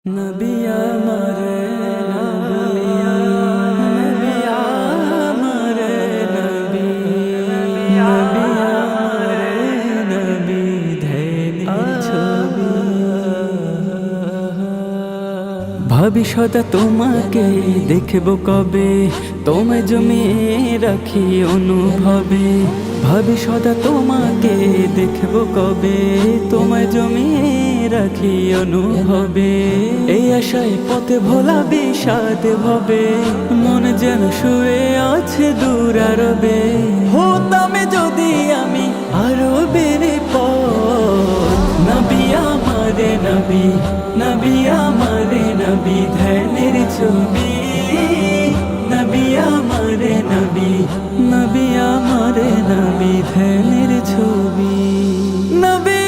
नबी अमर नबी अमर नबी अमर नबी धैर्य छवि ভবিষ্যৎ তোমাকে দেখব কবে তোমায় জমিয়ে রাখি অনুভবে ভবিষ্যৎ তোমাকে দেখব কবে তোমায় জমিয়ে রাখি অনুভবে এই আশায় পথে ভোলা বিষাদ ভবে মন যেন শুয়ে আছে দূর আরবে হতাম যদি আমি আরবের পথ নবী আমারে নবী নবী আমারে নবী ধ্যানের ছবি নবী আমারে নবী নবী আমারে নবী ধ্যানের ছবি নবী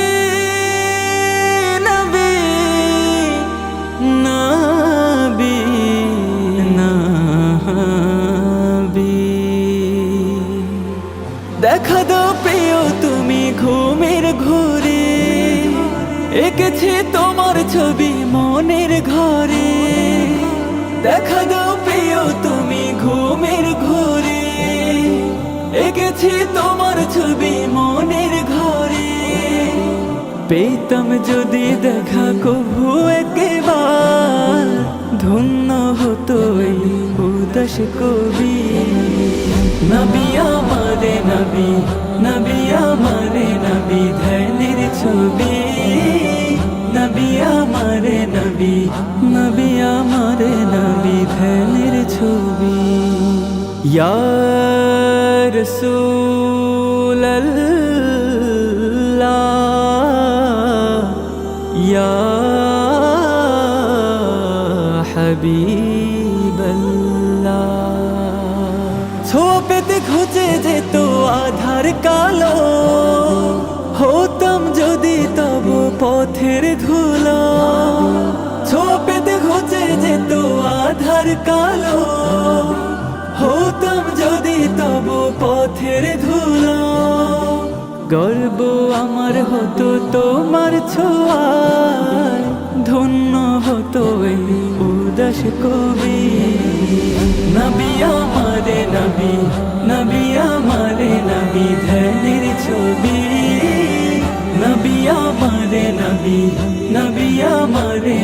নবী নবী নবী দেখা দাও প্রিয় তুমি ঘুমের ঘুরে এঁকেছি তোমার ছবি মনের ঘরে দেখা দাও প্রিয় তুমি ঘুমের ঘুরে এঁকেছি তোমার ছবি মনের ঘরে পেতাম যদি দেখা কভু একবার ধন্য হতো এই উদাস কবি নবী আমারে নবী নবী আমারে নবী ধ্যানের ছবি নবী আমারে নবী নবী আমারে নবী ধ্যানের ছবি ইয়া রাসূলুল্লাহ ইয়া হাবিবাল্লাহ ছোঁয়া পেতে খুঁজে যেত আধার কালো হতাম যদি তব পথের ধুলো ছোঁয়া পেতে খুঁজে যেত আধার কালো হতাম যদি তব পথের ধুলো গর্ব আমার হতো তোমার ছোঁয়ায় ধন্য হতো এই উদাস কবি নবী আমারে নবী নবী আমারে নবী ধ্যানের ছবি নবী আমারে নবী নবী আমারে